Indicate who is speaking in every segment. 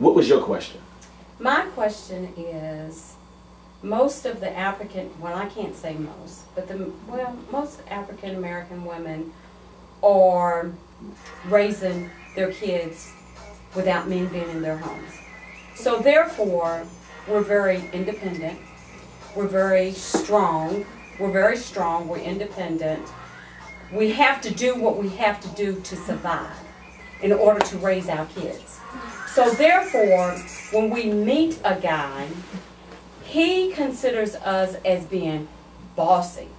Speaker 1: What was your question?
Speaker 2: My question is, most of the African, well, I can't say most, but most African American women are raising their kids without men being in their homes. So therefore, we're very independent. We're very strong. We're independent. We have to do what we have to do to survive in order to raise our kids. So therefore, when we meet a guy, he considers us as being bossy.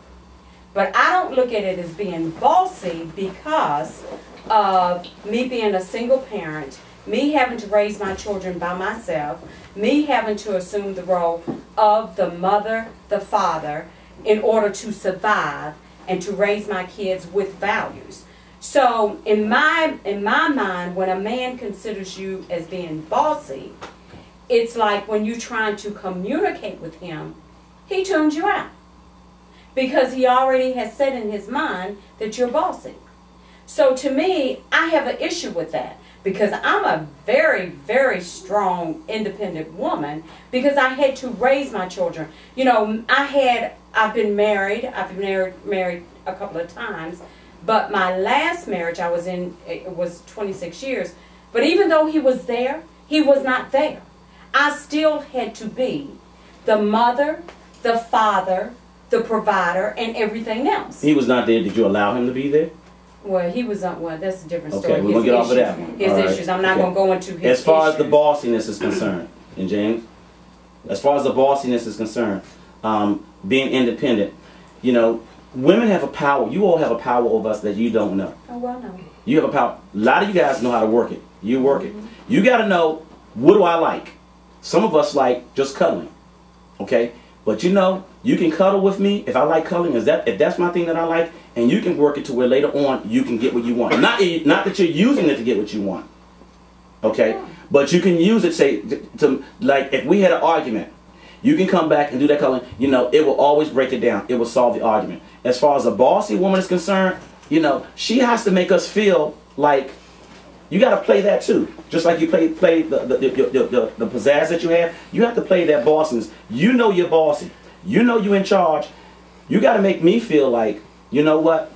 Speaker 2: But I don't look at it as being bossy because of me being a single parent, me having to raise my children by myself, me having to assume the role of the mother, the father, in order to survive and to raise my kids with values. So in my mind, when a man considers you as being bossy, it's like when you're trying to communicate with him, he tunes you out. Because he already has said in his mind that you're bossy. So to me, I have an issue with that. Because I'm a very, very strong, independent woman. Because I had to raise my children. You know, I've been married. I've been married a couple of times. But my last marriage I was in, it was 26 years. But even though he was there, he was not there. I still had to be the mother, the father, the provider, and everything else.
Speaker 1: He was not there. Did you allow him to be there?
Speaker 2: Well, he was on. Well, that's a different story.
Speaker 1: Okay, we're gonna get off of that one.
Speaker 2: His issues. I'm not gonna go into his.
Speaker 1: As far as the bossiness is concerned, and James, as far as the bossiness is concerned, being independent, you know, women have a power. You all have a power over us that you don't know.
Speaker 2: Oh well, no.
Speaker 1: You have a power. A lot of you guys know how to work it. You work it. You got to know, what do I like? Some of us like just cuddling, okay? But you know, you can cuddle with me if I like cuddling. If that's my thing that I like, and you can work it to where later on you can get what you want. Not that you're using it to get what you want, okay? But you can use it, say, to like if we had an argument, you can come back and do that cuddling. You know, it will always break it down. It will solve the argument. As far as a bossy woman is concerned, you know, she has to make us feel like. You got to play that too. Just like you play the pizzazz that you have, you have to play that bossiness. You know you're bossy. You know you're in charge. You got to make me feel like, you know what,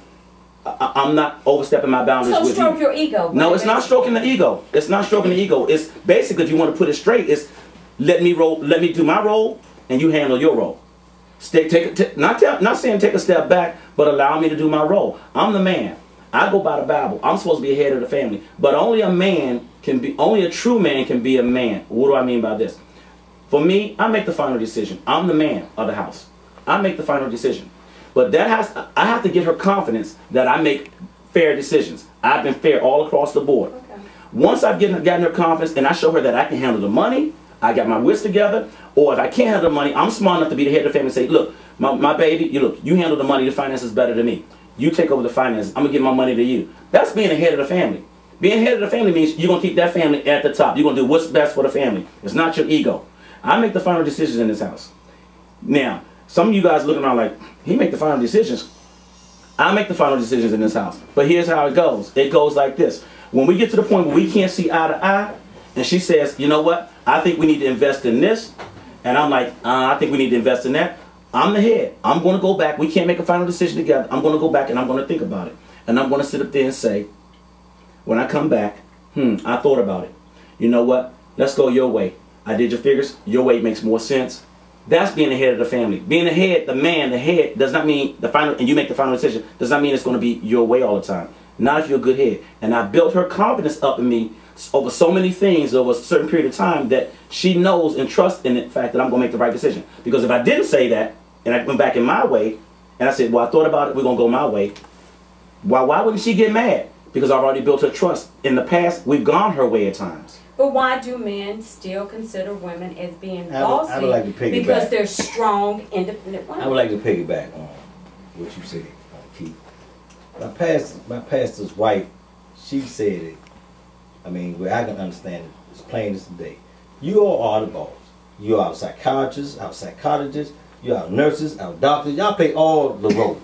Speaker 1: I'm not overstepping my boundaries with you.
Speaker 2: So stroke your ego.
Speaker 1: No, it's not stroking the ego. It's not stroking the ego. It's basically, if you want to put it straight, it's let me do my role and you handle your role. Not saying take a step back, but allow me to do my role. I'm the man. I go by the Bible. I'm supposed to be the head of the family. But only a true man can be a man. What do I mean by this? For me, I make the final decision. I'm the man of the house. I make the final decision. But I have to get her confidence that I make fair decisions. I've been fair all across the board. Okay. Once I've gotten her confidence and I show her that I can handle the money, I got my wits together, or if I can't handle the money, I'm smart enough to be the head of the family and say, look, my baby, you handle the money, the finances better than me. You take over the finances. I'm going to give my money to you. That's being the head of the family. Being head of the family means you're going to keep that family at the top. You're going to do what's best for the family. It's not your ego. I make the final decisions in this house. Now, some of you guys looking around like, he make the final decisions. I make the final decisions in this house. But here's how it goes. It goes like this. When we get to the point where we can't see eye to eye, and she says, you know what, I think we need to invest in this. And I'm like, I think we need to invest in that. I'm the head. I'm going to go back. We can't make a final decision together. I'm going to go back and I'm going to think about it. And I'm going to sit up there and say, when I come back, I thought about it. You know what? Let's go your way. I did your figures. Your way makes more sense. That's being the head of the family. Being the head, the man, the head, does not mean the final, and you make the final decision, does not mean it's going to be your way all the time. Not if you're a good head. And I built her confidence up in me over so many things over a certain period of time that she knows and trusts in the fact that I'm going to make the right decision. Because if I didn't say that, and I went back in my way, and I said, well, I thought about it, we're going to go my way, why wouldn't she get mad? Because I've already built her trust. In the past, we've gone her way at times.
Speaker 2: But why do men still consider women as being bossy?
Speaker 3: I would like to piggyback.
Speaker 2: Because they're strong, independent women.
Speaker 3: I would like to piggyback on what you said, Keith. My pastor's wife, she said it. I mean, where I can understand it, it's plain as the day. You all are the boss. You are psychiatrists, our psychologists, you are nurses, our doctors. Y'all play all the roles.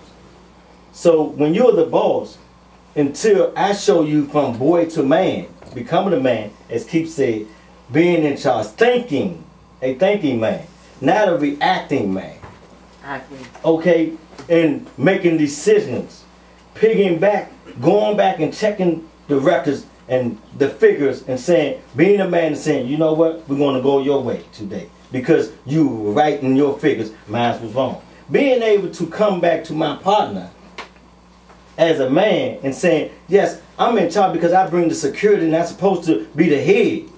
Speaker 3: So when you're the boss, until I show you from boy to man, becoming a man, as Keith said, being in charge, thinking, a thinking man, not a reacting man.
Speaker 4: I agree.
Speaker 3: Okay, and making decisions, pigging back, going back and checking the records and the figures and saying, being a man and saying, you know what, we're going to go your way today because you were right in your figures, mine was wrong. Being able to come back to my partner as a man and saying, yes, I'm in charge because I bring the security and I'm supposed to be the head.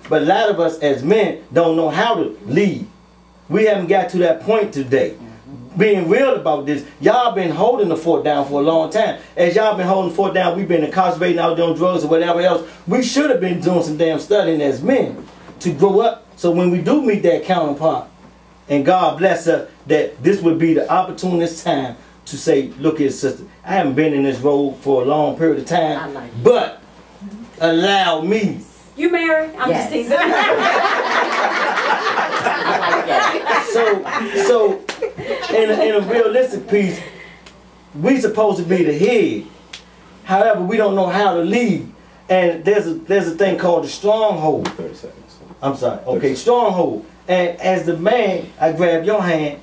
Speaker 3: But a lot of us as men don't know how to lead. We haven't got to that point today. Being real about this, y'all been holding the fort down for a long time. As y'all been holding the fort down, we've been incarcerating out doing drugs or whatever else. We should have been doing some damn studying as men to grow up. So when we do meet that counterpart, and God bless us, that this would be the opportunist time to say, look here, sister, I haven't been in this role for a long period of time, but allow me.
Speaker 2: You married? I'm just teasing.
Speaker 4: I like that.
Speaker 3: So in a realistic piece, we supposed to be the head. However, we don't know how to lead. And there's a thing called the stronghold.
Speaker 1: 30 seconds.
Speaker 3: I'm sorry. Okay, stronghold. And as the man, I grab your hand.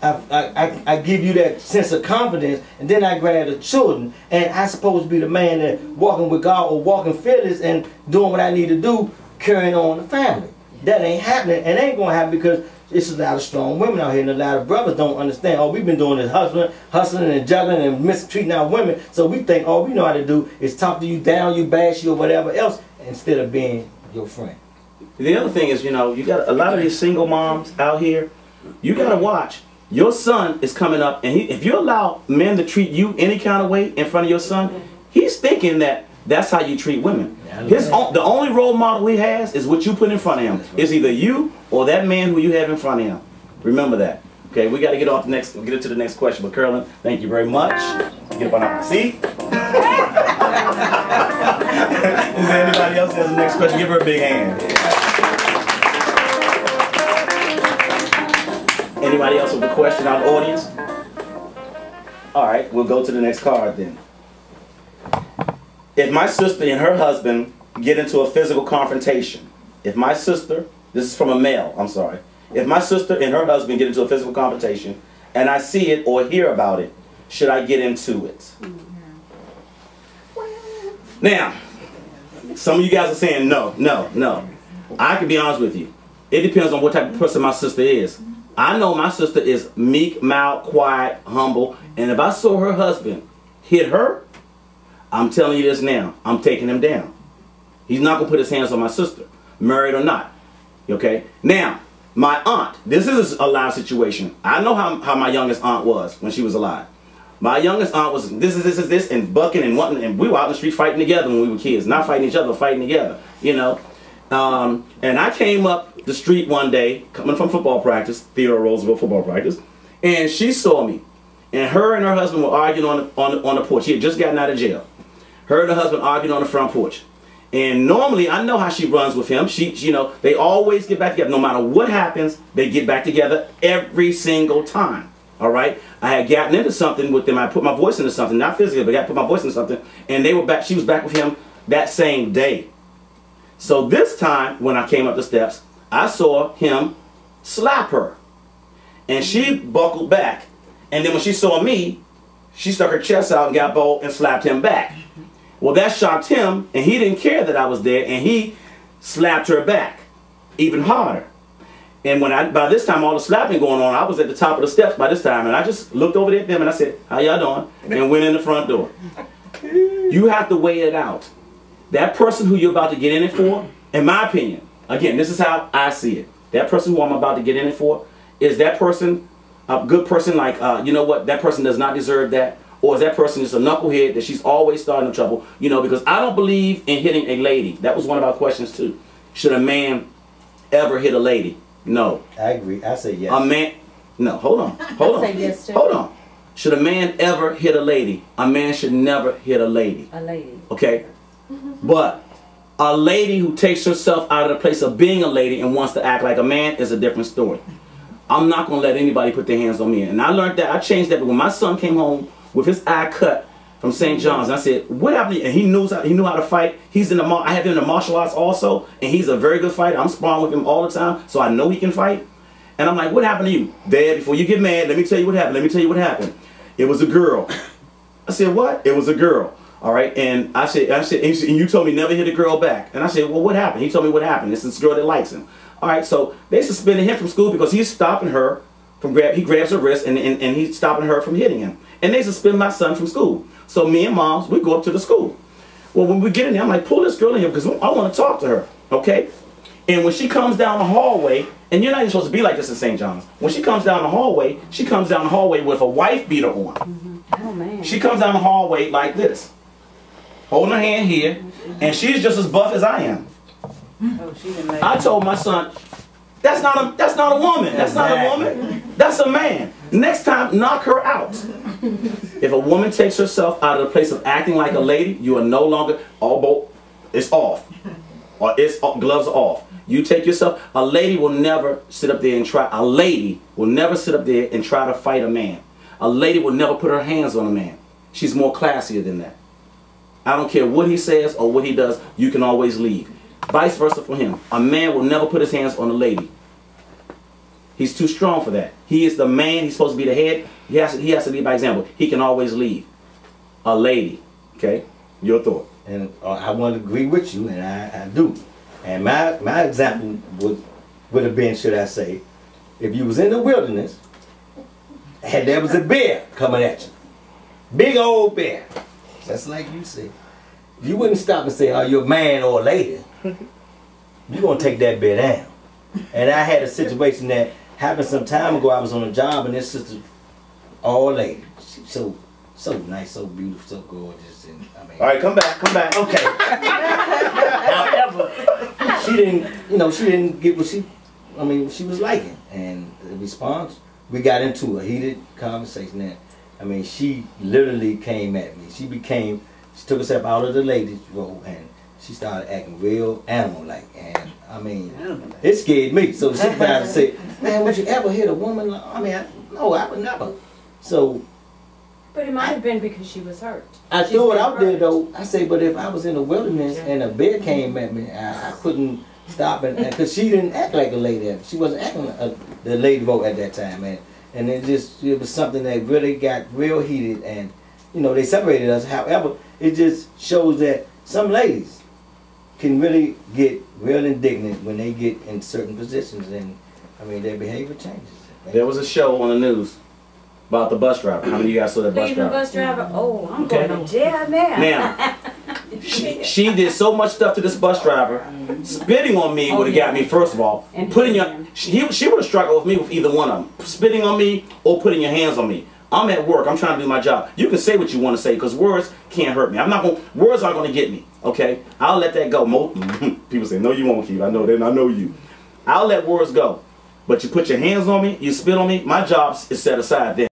Speaker 3: I give you that sense of confidence, and then I grab the children, and I supposed to be the man that walking with God or walking fearless and doing what I need to do, carrying on the family. That ain't happening, and ain't gonna happen because it's a lot of strong women out here, and a lot of brothers don't understand. Oh, we've been doing this hustling and juggling and mistreating our women, so we think all we know how to do is talk to you down, you bash you or whatever else, instead of being your friend.
Speaker 1: The other thing is, you know, you got a lot of these single moms out here. You got to watch. Your son is coming up, and if you allow men to treat you any kind of way in front of your son, he's thinking that that's how you treat women. The only role model he has is what you put in front of him. It's either you or that man who you have in front of him. Remember that. Okay, we got to get into the next question. But Carolyn, thank you very much. Get up on our seat. Is there anybody else who has the next question? Give her a big hand. Anybody else with a question out of the audience? All right, we'll go to the next card then. If my sister and her husband get into a physical confrontation, if my sister, this is from a male, I'm sorry. If my sister and her husband get into a physical confrontation and I see it or hear about it, should I get into it? Now, some of you guys are saying no, no, no. I can be honest with you. It depends on what type of person my sister is. I know my sister is meek, mild, quiet, humble, and if I saw her husband hit her, I'm telling you this now, I'm taking him down. He's not going to put his hands on my sister, married or not. Okay? Now, my aunt, this is a live situation. I know how my youngest aunt was when she was alive. My youngest aunt was this, and bucking and wanting, and we were out in the street fighting together when we were kids. Not fighting each other, fighting together, you know. And I came up the street one day, coming from football practice, Theodore Roosevelt football practice, and she saw me. And her and her husband were arguing on the porch. He had just gotten out of jail. Her and her husband arguing on the front porch. And normally, I know how she runs with him. You know, they always get back together. No matter what happens, they get back together every single time. All right? I had gotten into something with them. I put my voice into something, not physically, but I put my voice into something. And they were back. She was back with him that same day. So this time, when I came up the steps, I saw him slap her. And she buckled back. And then when she saw me, she stuck her chest out and got bold and slapped him back. Well, that shocked him, and he didn't care that I was there, and he slapped her back even harder. And by this time, all the slapping going on, I was at the top of the steps by this time, and I just looked over at them and I said, "How y'all doing?" and went in the front door. You have to weigh it out. That person who you're about to get in it for, in my opinion, again, this is how I see it. That person who I'm about to get in it for, is that person a good person? Like, you know what, that person does not deserve that. Or is that person just a knucklehead that she's always starting trouble? You know, because I don't believe in hitting a lady. That was one of our questions too. Should a man ever hit a lady? No.
Speaker 3: I agree. I say yes.
Speaker 1: A man, no, hold on. Hold on.
Speaker 2: I say yes too.
Speaker 1: Hold on. Should a man ever hit a lady? A man should never hit a lady.
Speaker 2: A lady.
Speaker 1: Okay? But a lady who takes herself out of the place of being a lady and wants to act like a man is a different story. I'm not going to let anybody put their hands on me. And I learned that. I changed that. But when my son came home with his eye cut from St. John's. And I said, what happened to you? And he knew how to fight. He's in the I have him in the martial arts also, and he's a very good fighter. I'm sparring with him all the time, so I know he can fight. And I'm like, what happened to you? Dad, before you get mad, let me tell you what happened. Let me tell you what happened. It was a girl. I said, what? It was a girl. All right. And I said, and you told me never hit a girl back. And I said, well, what happened? He told me what happened. It's this girl that likes him. All right. So they suspended him from school because he's stopping her from he grabs her wrist and he's stopping her from hitting him. And they suspend my son from school. So me and moms, we go up to the school. Well, when we get in there, I'm like, pull this girl in here because I want to talk to her. Okay. And when she comes down the hallway, and you're not even supposed to be like this in St. John's. When she comes down the hallway, she comes down the hallway with a wife beater on.
Speaker 2: Mm-hmm. Oh, man.
Speaker 1: She comes down the hallway like this, holding her hand here, and she's just as buff as I am.
Speaker 2: Oh, she didn't make
Speaker 1: I told my son, that's not a woman. That's not a woman. That's a man. Next time, knock her out. If a woman takes herself out of the place of acting like a lady, you are no longer it's off, or gloves are off. You take yourself. A lady will never sit up there and try. A lady will never sit up there and try to fight a man. A lady will never put her hands on a man. She's more classier than that. I don't care what he says or what he does. You can always leave. Vice versa for him. A man will never put his hands on a lady. He's too strong for that. He is the man. He's supposed to be the head. He has to lead by example. He can always leave. A lady. Okay? Your thought.
Speaker 3: And I want to agree with you, and I do. And my example would have been, should I say, if you was in the wilderness and there was a bear coming at you. Big old bear. Just like you said. You wouldn't stop and say, are you a man or a lady? You're going to take that bear down. And I had a situation that happened some time ago. I was on a job and this sister, all lady. She's so nice, so beautiful, so gorgeous. And I mean,
Speaker 1: All right, come back.
Speaker 3: okay. However, she didn't get what she was liking. And the response, we got into a heated conversation. And I mean, she literally came at me. She took herself out of the ladies' role and she started acting real animal-like. And I mean, it scared me. So the supervisor said, man, would you ever hit a woman? I mean, no, I would never. So,
Speaker 2: But it might have been because she was hurt.
Speaker 3: I
Speaker 2: She's
Speaker 3: threw it
Speaker 2: been
Speaker 3: out there
Speaker 2: hurt.
Speaker 3: though. I say, but if I was in the wilderness and a bear came at me, I couldn't stop it because she didn't act like a lady. She wasn't acting like the lady role at that time, and it was something that really got real heated, and they separated us. However, it just shows that some ladies can really get real indignant when they get in certain positions, and I mean their behavior changes.
Speaker 1: There was a show on the news about the bus driver. How many of you guys saw that bus
Speaker 2: Leaving the
Speaker 1: driver?
Speaker 2: bus driver. Oh, I'm
Speaker 1: Okay.
Speaker 2: going to jail now.
Speaker 1: Now, she did so much stuff to this bus driver. Spitting on me would have got me, first of all.
Speaker 2: And
Speaker 1: Putting
Speaker 2: hitting
Speaker 1: your,
Speaker 2: him.
Speaker 1: she would have struggled with me with either one of them. Spitting on me or putting your hands on me. I'm at work. I'm trying to do my job. You can say what you want to say because words can't hurt me. Words aren't going to get me. Okay? I'll let that go. People say, no, you won't, Keith. I know that. I know you. I'll let words go. But you put your hands on me, you spit on me, my job is set aside then.